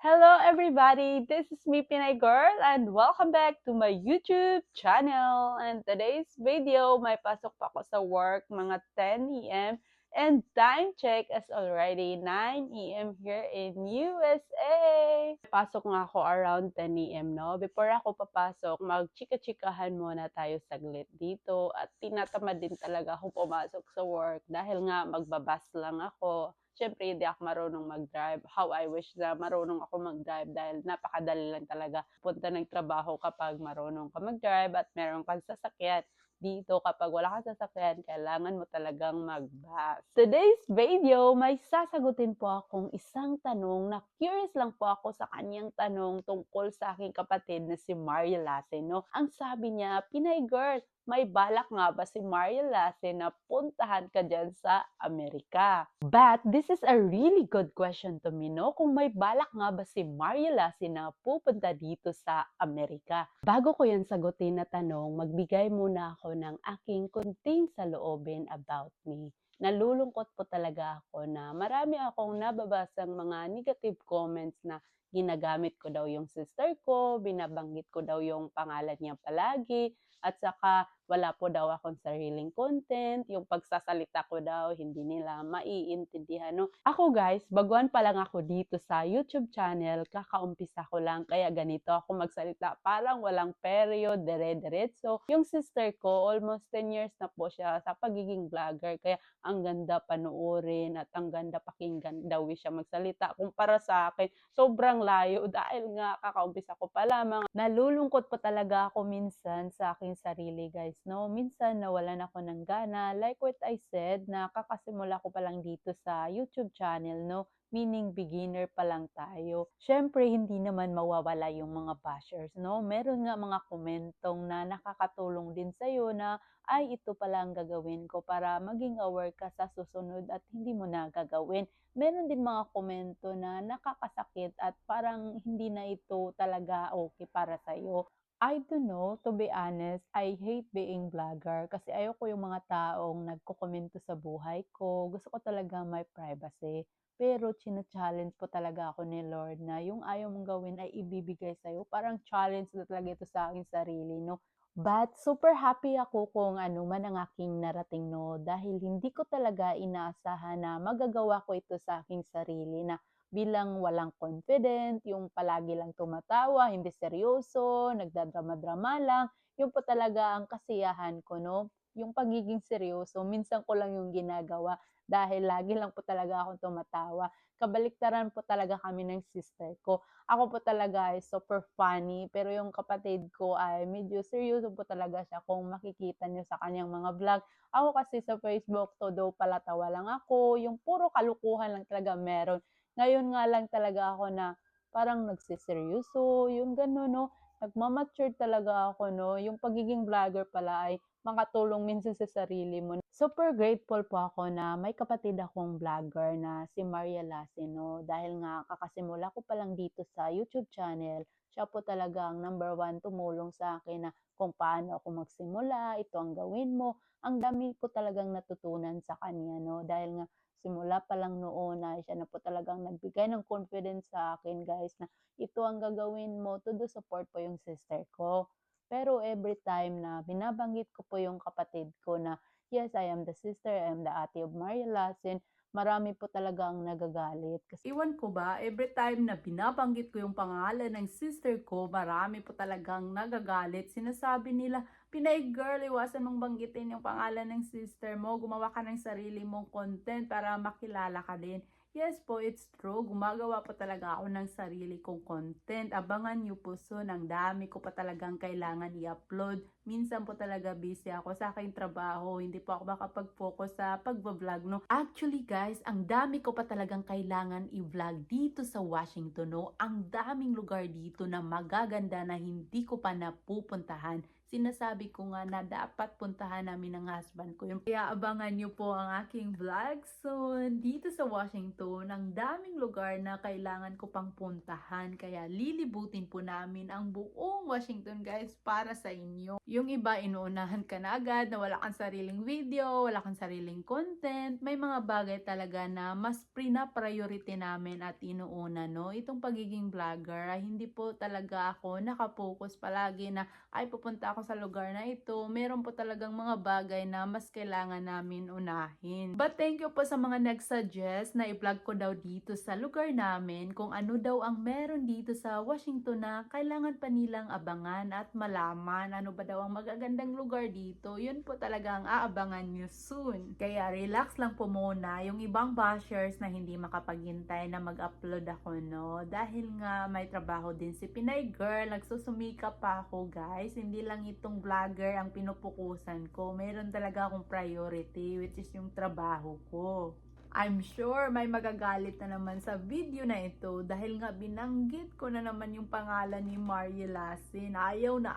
Hello everybody, this is me Pinay Girl and welcome back to my YouTube channel. And today's video, may pasok pa ako sa work mga 10 a.m. and time check is already 9 a.m. here in USA. Pasok nga ako around 10 a.m. no. Before ako papasok, magchika-chikahan muna tayo saglit dito at tinatamad din talaga ako pumasok sa work dahil nga magbabas lang ako. Siyempre, hindi ako marunong mag-drive. How I wish na marunong ako mag-drive dahil napakadali lang talaga punta ng trabaho kapag marunong ka mag-drive at meron kang sasakyan. Dito, kapag wala kang sasakyan, kailangan mo talagang mag-bus. Today's video, may sasagutin po akong isang tanong na curious lang po ako sa kanyang tanong tungkol sa aking kapatid na si Maria Lasse, no? Ang sabi niya, Pinay Girl, may balak nga ba si Maria Lasse na puntahan ka dyan sa Amerika? But this is a really good question to me, no? Kung may balak nga ba si Maria Lasse na pupunta dito sa Amerika? Bago ko yan sagutin na tanong, magbigay muna ako ng aking kunting saloobin about me. Nalulungkot po talaga ako na marami akong nababasang mga negative comments na ginagamit ko daw yung sister ko, binabanggit ko daw yung pangalan niya palagi, at saka wala po daw akong sariling content, yung pagsasalita ko daw hindi nila maiintindihan. No? Ako guys, baguhan pa lang ako dito sa YouTube channel, kakaumpisa ko lang, kaya ganito ako magsalita, parang walang period, dire-diretso. Yung sister ko, almost 10 years na po siya sa pagiging vlogger, kaya ang ganda panoorin at ang ganda pakinggan daw siya magsalita. Kumpara sa akin, sobrang layo dahil nga kakaumpisa ko pa lamang. Nalulungkot po talaga ako minsan sa aking sarili guys. No, minsan nawalan ako ng gana, like what I said, na kakasimula ko pa lang dito sa YouTube channel, no, meaning beginner pa lang tayo. Syempre, hindi naman mawawala yung mga bashers, no? Meron nga mga komentong na nakakatulong din sa'yo na, ay, ito pala ang gagawin ko para maging aware ka sa susunod at hindi mo na gagawin. Meron din mga komento na nakakasakit at parang hindi na ito talaga okay para sa'yo. I don't know, to be honest, I hate being vlogger kasi ayoko yung mga taong nagko-komento sa buhay ko. Gusto ko talaga may privacy. Pero china-challenge po talaga ako ni Lord na yung ayaw mong gawin ay ibibigay sa'yo. Parang challenge na talaga ito sa aking sarili, no? But super happy ako kung ano man ang aking narating, no? Dahil hindi ko talaga inaasahan na magagawa ko ito sa aking sarili na bilang walang confident, yung palagi lang tumatawa, hindi seryoso, nagdadrama-drama lang. Yun po talaga ang kasiyahan ko, no? Yung pagiging seryoso, minsan ko lang yung ginagawa dahil lagi lang po talaga akong tumatawa. Kabaliktaran po talaga kami ng sister ko. Ako po talaga ay super funny, pero yung kapatid ko ay medyo seryoso po talaga siya kung makikita nyo sa kanyang mga vlog. Ako kasi sa Facebook, todo palatawa lang ako, yung puro kalukuhan lang talaga meron. Ngayon nga lang talaga ako na parang nagseseryoso, yung gano'n, no? Nagmamature talaga ako, no? Yung pagiging vlogger pala ay makatulong minsan sa sarili mo. Super grateful po ako na may kapatid akong vlogger na si Maria Lasse, no? Dahil nga kakasimula ko pa lang dito sa YouTube channel, siya po talaga ang number one tumulong sa akin na kung paano ako magsimula, ito ang gawin mo. Ang dami ko talagang natutunan sa kanya, no? Dahil nga simula pa lang noon na siya na po talagang nagbigay ng confidence sa akin guys na ito ang gagawin mo, todo support po yung sister ko. Pero every time na binabanggit ko po yung kapatid ko na yes, I am the sister, I am the ate of Maria Lassen, marami po talagang nagagalit. Kasi iwan ko ba, every time na binabanggit ko yung pangalan ng sister ko, marami po talagang nagagalit. Sinasabi nila, Pinay Girl, iwasan mong banggitin yung pangalan ng sister mo. Gumawa ka ng sarili mong content para makilala ka din. Yes po, it's true. Gumagawa po talaga ako ng sarili kong content. Abangan nyo po soon. Ang dami ko pa talagang kailangan i-upload. Minsan po talaga busy ako sa aking trabaho. Hindi po ako makapag-focus sa pag-vlog, no? Actually guys, ang dami ko pa talagang kailangan i-vlog dito sa Washington, no? Ang daming lugar dito na magaganda na hindi ko pa napupuntahan. Sinasabi ko nga na dapat puntahan namin ng husband ko. Kaya abangan nyo po ang aking vlog soon. Dito sa Washington, ang daming lugar na kailangan ko pang puntahan. Kaya lilibutin po namin ang buong Washington guys para sa inyo. Yung iba, inuunahan ka na agad na wala kang sariling video, wala kang sariling content. May mga bagay talaga na mas priority namin at inuuna, no? Itong pagiging vlogger ay hindi po talaga ako nakapokus palagi na ay pupunta ako sa lugar na ito. Meron po talagang mga bagay na mas kailangan namin unahin. But thank you po sa mga nag-suggest na i-vlog ko daw dito sa lugar namin kung ano daw ang meron dito sa Washington na kailangan pa nilang abangan at malaman ano ba daw ang magagandang lugar dito. Yun po talaga ang aabangan nyo soon. Kaya relax lang po muna yung ibang bashers na hindi makapaghintay na mag-upload ako, no? Dahil nga may trabaho din si Pinay Girl, nagsusumikap pa ako, guys. Hindi lang itong vlogger ang pinupukusan ko. Meron talaga akong priority, which is yung trabaho ko. I'm sure may magagalit na naman sa video na ito dahil nga binanggit ko na naman yung pangalan ni Mariel Lasin. Ayaw na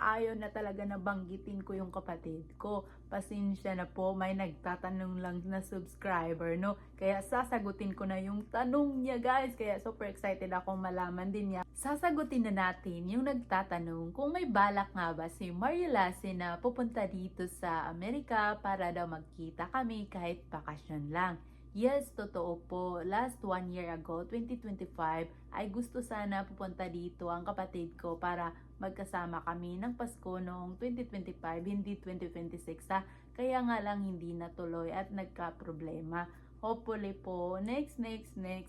talaga na banggitin ko yung kapatid ko. Pasensya na po, may nagtatanong lang na subscriber, no? Kaya sasagutin ko na yung tanong niya, guys. Kaya super excited akong malaman din niya. Sasagutin na natin yung nagtatanong kung may balak nga ba si Mariel Lasin na pupunta dito sa Amerika para daw magkita kami kahit bakasyon lang. Yes, totoo po. Last 1 year ago, 2025, ay gusto sana pupunta dito ang kapatid ko para magkasama kami ng Pasko noong 2025, hindi 2026 ha. Kaya nga lang hindi natuloy at nagka-problema. Hopefully po, next,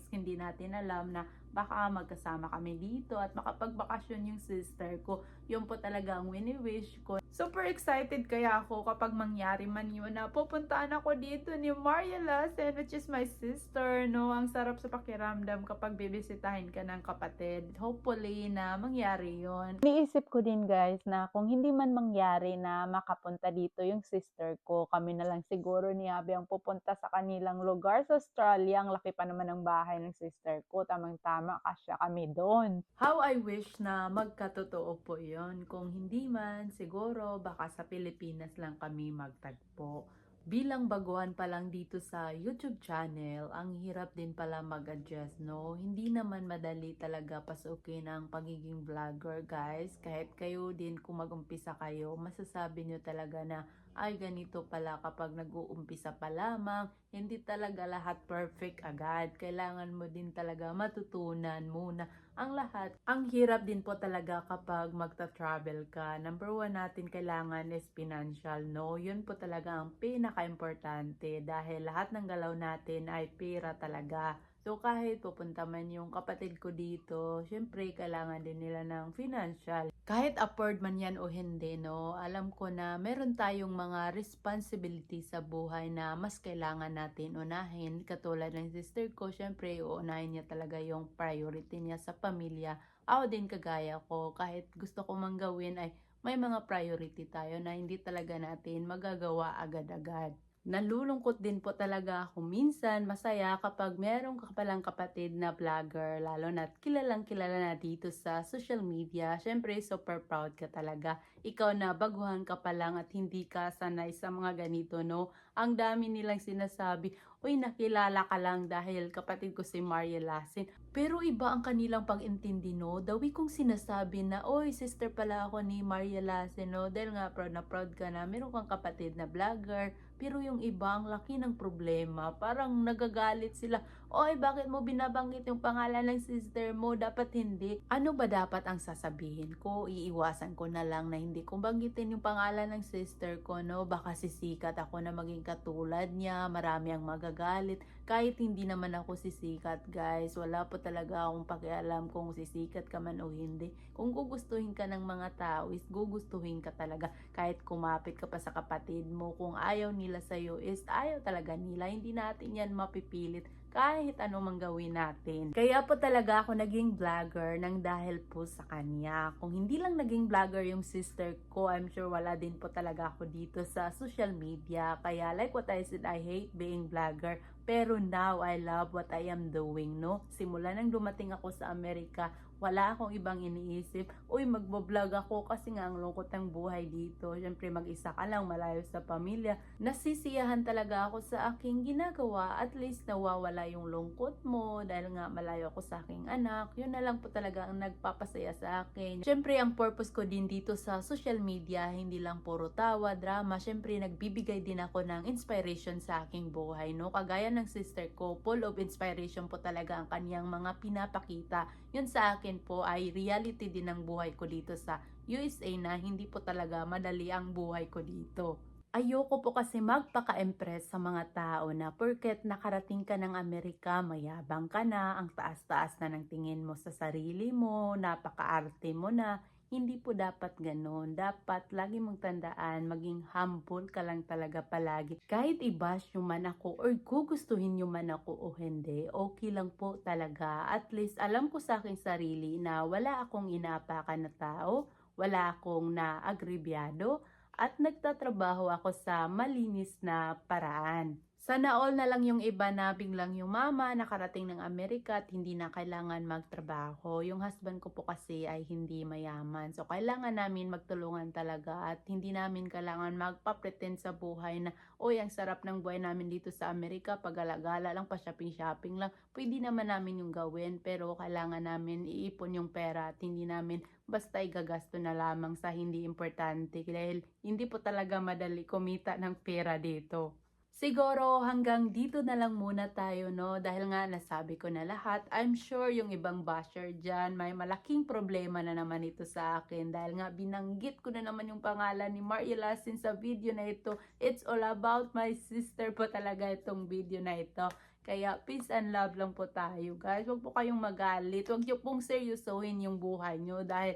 hindi natin alam na baka magkasama kami dito at makapagbakasyon yung sister ko. Yun po talaga ang wini-wish ko. Super excited kaya ako kapag mangyari man yun na pupuntaan ako dito ni Mariel Lasin, which is my sister, no? Ang sarap sa pakiramdam kapag bibisitahin ka ng kapatid. Hopefully na mangyari yun. Iniisip ko din guys na kung hindi man mangyari na makapunta dito yung sister ko, kami na lang siguro ni Abby ang pupunta sa kanilang lugar sa Australia. Ang laki pa naman ng bahay ng sister ko. Tamang-tama, kasya kami doon. How I wish na magkatotoo po yon. Kung hindi man, siguro baka sa Pilipinas lang kami magtagpo. Bilang baguhan pa lang dito sa YouTube channel, ang hirap din pala mag-adjust, no? Hindi naman madali talaga pasukin ang pagiging vlogger, guys. Kahit kayo din kung mag-umpisa kayo, masasabi nyo talaga na ay ganito pala kapag nag-uumpisa pa lamang, hindi talaga lahat perfect agad. Kailangan mo din talaga matutunan muna ang lahat. Ang hirap din po talaga kapag magta-travel ka. Number 1 natin kailangan is financial, no? Yun po talaga ang pinaka-importante dahil lahat ng galaw natin ay pera talaga. So kahit pupunta man yung kapatid ko dito, syempre kailangan din nila ng financial. Kahit afford man yan o hindi, no? Alam ko na meron tayong mga responsibility sa buhay na mas kailangan natin unahin. Katulad ng sister ko, syempre uunahin niya talaga yung priority niya sa pamilya. Ako din kagaya ko, kahit gusto ko mang gawin ay may mga priority tayo na hindi talaga natin magagawa agad-agad. Nalulungkot din po talaga ako minsan, masaya kapag meron ka palang kapatid na vlogger, lalo na kilalang kilala na dito sa social media. Syempre, super proud ka talaga. Ikaw na baguhan ka pa lang at hindi ka sanay sa mga ganito, no? Ang dami nilang sinasabi, uy, nakilala ka lang dahil kapatid ko si Mariel Lasin. Pero iba ang kanilang pag-intindi, no? Dawi kong sinasabi na, uy, sister pala ako ni Mariel Lasin, no? Dahil nga proud na proud ka na meron kang kapatid na vlogger. Pero yung iba, ang laki ng problema. Parang nagagalit sila. Oy, bakit mo binabanggit yung pangalan ng sister mo? Dapat hindi. Ano ba dapat ang sasabihin ko? Iiwasan ko na lang na hindi ko banggitin yung pangalan ng sister ko, no? Baka sisikat ako na maging katulad niya. Marami ang magagalit. Kahit hindi naman ako sisikat, guys. Wala po talaga akong pakialam kung sisikat ka man o hindi. Kung gugustuhin ka ng mga tao, is gugustuhin ka talaga. Kahit kumapit ka pa sa kapatid mo, kung ayaw nila sa'yo is ayaw talaga nila. Hindi natin yan mapipilit kahit ano mang gawin natin. Kaya po talaga ako naging vlogger nang dahil po sa kanya. Kung hindi lang naging vlogger yung sister ko, I'm sure wala din po talaga ako dito sa social media. Kaya like what I said, I hate being vlogger. Pero now, I love what I am doing, no? Simula nang dumating ako sa Amerika, wala akong ibang iniisip. Uy, magbo-vlog ako kasi nga ang lungkot ng buhay dito. Siyempre, mag-isa ka lang, malayo sa pamilya. Nasisiyahan talaga ako sa aking ginagawa. At least nawawala yung lungkot mo dahil nga malayo ako sa aking anak. Yun na lang po talaga ang nagpapasaya sa akin. Siyempre, ang purpose ko din dito sa social media, hindi lang puro tawa, drama. Siyempre, nagbibigay din ako ng inspiration sa aking buhay, no? Kagaya ng sister ko, full of inspiration po talaga ang kaniyang mga pinapakita. Yun sa akin po ay reality din ng buhay ko dito sa USA na hindi po talaga madali ang buhay ko dito. Ayoko po kasi magpaka-impress sa mga tao na porket nakarating ka ng Amerika, mayabang ka na, ang taas-taas na ng tingin mo sa sarili mo, napaka-arte mo na. Hindi po dapat ganon. Dapat lagi mong tandaan, maging humble ka lang talaga palagi. Kahit i-bash nyo man ako or gugustuhin nyo man ako o hindi, okay lang po talaga. At least alam ko sa aking sarili na wala akong inaapakan na tao, wala akong naagribyado, at nagtatrabaho ako sa malinis na paraan. Sana all na lang yung iba na biglang mama nakarating ng Amerika at hindi na kailangan magtrabaho. Yung husband ko po kasi ay hindi mayaman. So, kailangan namin magtulungan talaga at hindi namin kailangan magpa-pretend sa buhay na, oy, ang sarap ng buhay namin dito sa Amerika, pag-alagala lang, pa-shopping-shopping lang. Pwede naman namin yung gawin, pero kailangan namin iipon yung pera at hindi namin basta igagasto na lamang sa hindi importante dahil hindi po talaga madali kumita ng pera dito. Siguro hanggang dito na lang muna tayo, no? Dahil nga nasabi ko na lahat. I'm sure yung ibang basher dyan, may malaking problema na naman ito sa akin. Dahil nga binanggit ko na naman yung pangalan ni Maria Lasin sa video na ito. It's all about my sister po talaga itong video na ito. Kaya peace and love lang po tayo, guys. Huwag po kayong magalit. Huwag niyo pong seryosohin yung buhay nyo dahil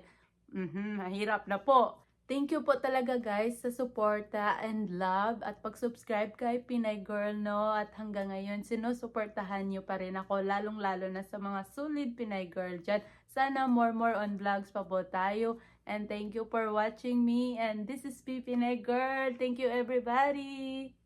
mahirap na po. Thank you po talaga guys sa suporta and love at pag-subscribe kay Pinay Girl, no? At hanggang ngayon sinusuportahan nyo pa rin ako, lalong-lalo na sa mga solid Pinay Girl dyan. Sana more on vlogs pa po tayo. And thank you for watching me. And this is Pinay Girl. Thank you everybody!